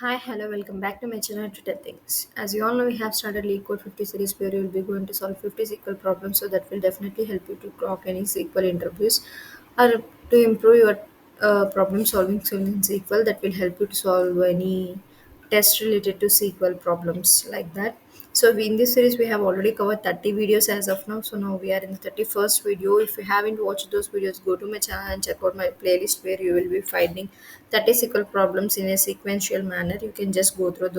Hi, hello, welcome back to my channel to tell things. As you all know, we have started League Code 50 series where you will be going to solve 50 SQL problems, so that will definitely help you to crack any SQL interviews or to improve your problem solving skills in SQL. That will help you to solve any test related to SQL problems like that. So in this series, we have already covered 30 videos as of now. So now we are in the 31st video. If you haven't watched those videos, go to my channel and check out my playlist where you will be finding 30 SQL problems in a sequential manner. You can just go through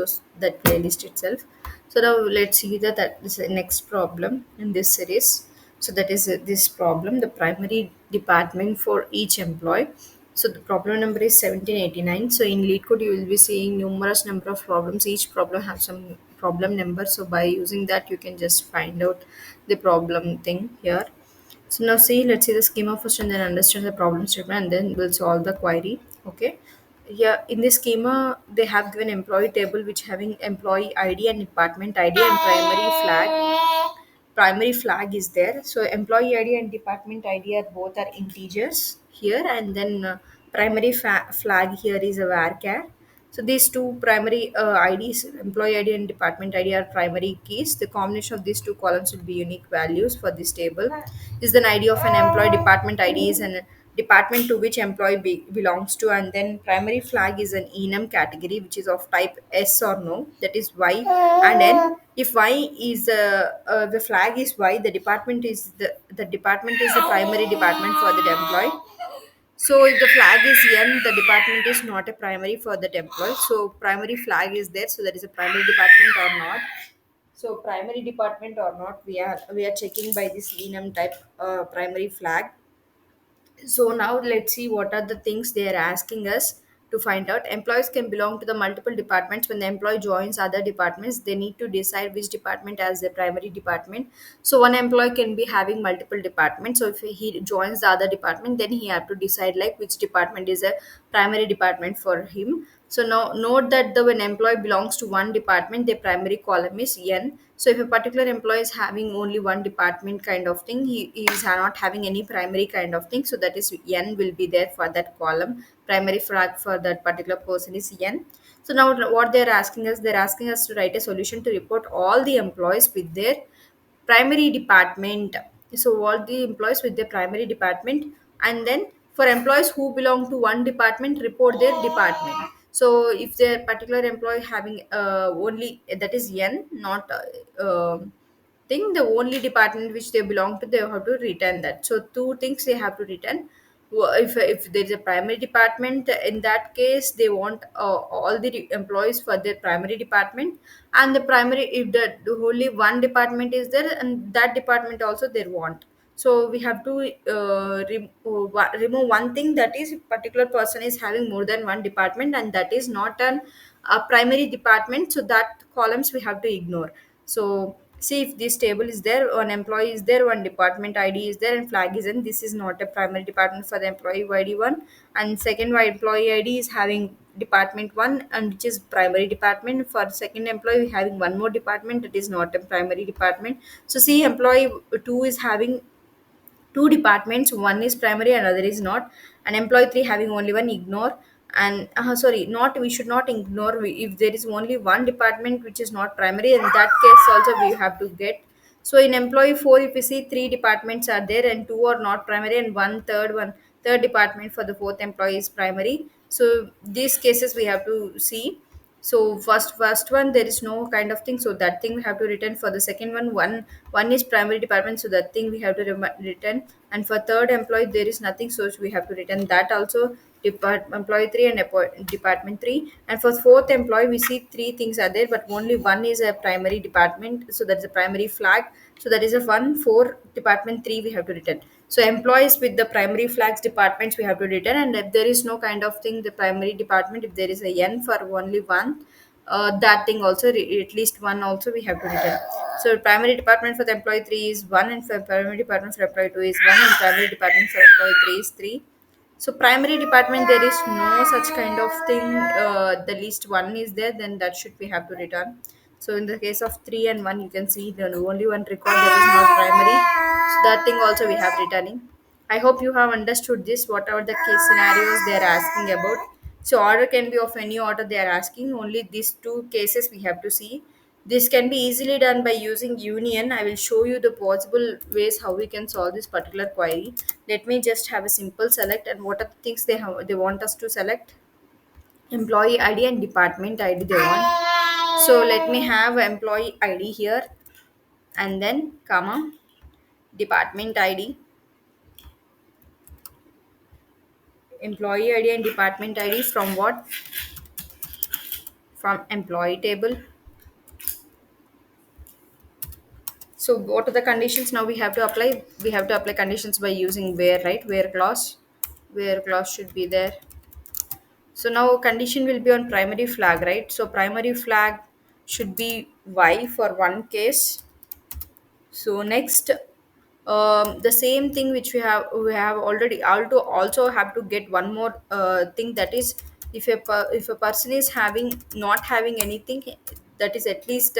that playlist itself. So now let's see that this is the next problem in this series. So that is this problem, the primary department for each employee. So the problem number is 1789. So in lead code you will be seeing numerous number of problems. Each problem has some problem number. So by using that you can just find out the problem thing here. So now see, let's see the schema first and then understand the problem statement and then we'll solve the query. Okay. Here in this schema, they have given employee table which having employee ID and department ID and primary flag is there. So employee ID and department ID are both are integers here, and then flag here is a varchar. So these two primary IDs, employee ID and department ID, are primary keys. The combination of these two columns will be unique values for this table. Is the ID of an employee, department ID is an department to which employee belongs to, and then primary flag is an enum category which is of type S or no, that is Y, and then if Y is the flag is Y, the department is the primary department for that employee. So if the flag is N, the department is not a primary for that employee. So primary flag is there, so that is a primary department or not. So primary department or not, we are checking by this enum type primary flag. So now let's see what are the things they are asking us to find out. Employees can belong to the multiple departments. When the employee joins other departments, they need to decide which department as their primary department. So one employee can be having multiple departments. So if he joins the other department, then he have to decide like which department is a primary department for him. So now note that the when employee belongs to one department, their primary column is N. So if a particular employee is having only one department kind of thing, he is not having any primary kind of thing. So that is N will be there for that column. Primary flag for that particular person is N. So now what they're asking us to write a solution to report all the employees with their primary department. So all the employees with their primary department, and then for employees who belong to one department, report their department. So if their particular employee having only that is N, not thing, the only department which they belong to, they have to return that. So two things they have to return. If there is a primary department, in that case they want all the employees for their primary department, and the primary, if the only one department is there and that department also they want. So we have to remove one thing, that is particular person is having more than one department and that is not an a primary department, so that columns we have to ignore. So see, if this table is there, one employee is there, one department ID is there and flag is in, this is not a primary department for the employee ID one, and second why employee ID is having department one and which is primary department. For second employee we having one more department, that is not a primary department. So see, employee two is having two departments, one is primary and other is not, and employee three having only one, ignore. And sorry, not, we should not ignore. If there is only one department which is not primary, in that case also we have to get. So in employee four, if you see, three departments are there and two are not primary, and one third department for the fourth employee is primary. So these cases we have to see. So first one there is no kind of thing, so that thing we have to return. For the second one is primary department, so that thing we have to return. And for third employee there is nothing, so we have to return that also. Employee 3 and department 3. And for fourth employee we see three things are there, but only one is a primary department, so that's a primary flag. So that is a one. For department 3 we have to return. So employees with the primary flags departments we have to return, and if there is no kind of thing, the primary department, if there is a N for only one, that thing also at least one also we have to return. So primary department for the employee 3 is 1, and for primary department for employee 2 is 1, and primary department for employee 3 is 3. So primary department there is no such kind of thing. The least one is there, then that should we have to return. So in the case of 3 and 1, you can see the only one record that is not primary. So that thing also we have returning. I hope you have understood this, whatever the case scenarios they are asking about. So order can be of any order they are asking. Only these two cases we have to see. This can be easily done by using union. I will show you the possible ways how we can solve this particular query. Let me just have a simple select, and what are the things they want us to select. Employee ID and department ID they want. So let me have employee ID here, and then comma department ID. Employee ID and department ID from what? From employee table. So what are the conditions now we have to apply? We have to apply conditions by using where, right? Where clause. Where clause should be there. So now condition will be on primary flag, right? So primary flag should be Y for one case. So next, the same thing which we have already also have to get one more thing, that is, if a person is having not having anything, that is at least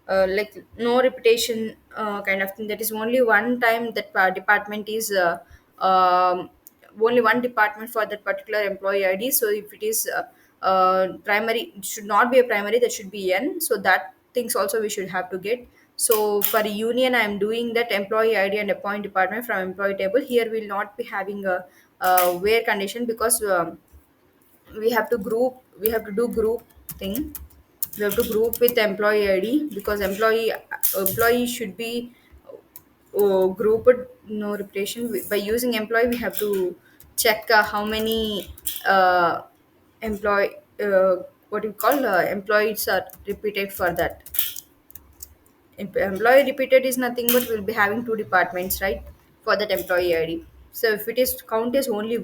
like no reputation kind of thing, that is only one time that department is only one department for that particular employee ID. So if it is primary, it should not be a primary, that should be N. So that things also we should have to get. So for union, I am doing that employee ID and appoint department from employee table. Here we will not be having a where condition, because we have to do group thing. We have to group with employee ID, because employee should be grouped, no reputation. By using employee, we have to check how many employee what do you call employees are repeated for that. Employee repeated is nothing but we'll be having two departments, right, for that employee ID. So if it is count is only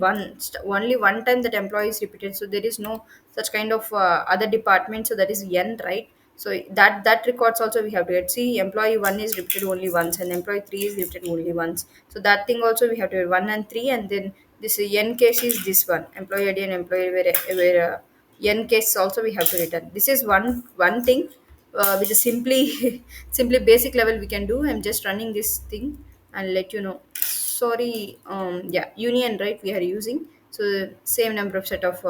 only one time that employee is repeated, so there is no such kind of other department, so that is N, right? So that records also we have to get. See, employee 1 is repeated only once and employee 3 is repeated only once, so that thing also we have to get 1 and 3. And then this N case is this one, employee ID and employee where N case also we have to return. This is one thing which is simply simply basic level we can do. I'm just running this thing and let you know. Sorry, yeah, union, right, we are using. So same number of set of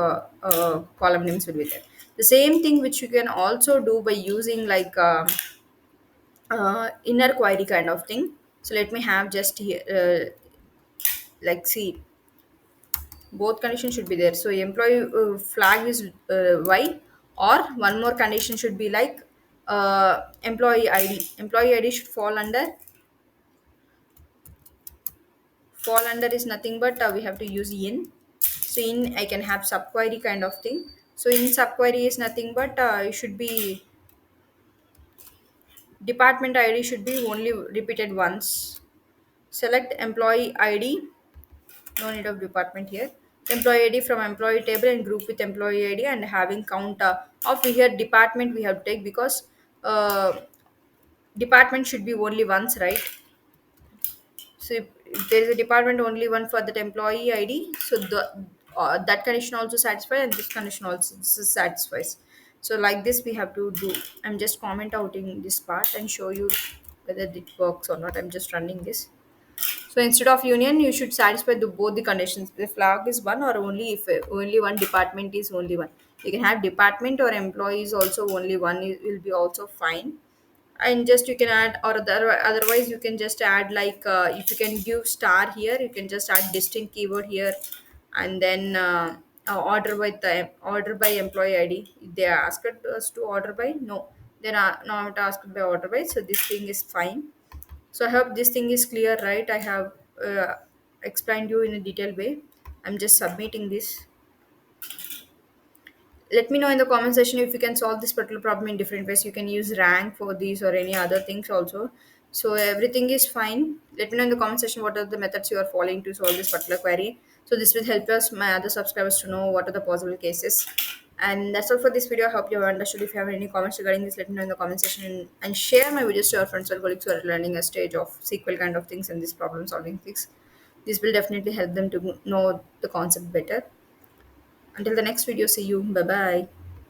column names will be there. The same thing which you can also do by using like inner query kind of thing. So let me have just here like see, both conditions should be there. So employee flag is Y, or one more condition should be like employee ID. Employee ID should fall under is nothing but we have to use in. So in I can have subquery kind of thing. So in subquery is nothing but it should be department ID should be only repeated once. Select employee ID, no need of department here. Employee ID from employee table and group with employee ID, and having count of here department we have to take, because uh, department should be only once, right? So if there is a department only one for that employee ID, so the that condition also satisfies and this condition also satisfies. So like this we have to do. I'm just comment out in this part and show you whether it works or not. I'm just running this. So instead of union, you should satisfy both the conditions. The flag is one, or only if only one department is only one. You can have department or employees also only one, it will be also fine. And just you can add, or otherwise you can just add like if you can give star here, you can just add distinct keyword here, and then order by employee ID. They are asked us to order by, no, they're not asked by order by. So this thing is fine. So I hope this thing is clear, right? I have uh, explained you in a detailed way. I'm just submitting this. Let me know in the comment section if you can solve this particular problem in different ways. You can use rank for these or any other things also. So everything is fine. Let me know in the comment section what are the methods you are following to solve this particular query. So this will help us, my other subscribers, to know what are the possible cases. And that's all for this video. I hope you have understood. If you have any comments regarding this, let me know in the comment section, and share my videos to your friends or colleagues who are learning a stage of SQL kind of things and this problem solving things. This will definitely help them to know the concept better. Until the next video, see you. Bye bye.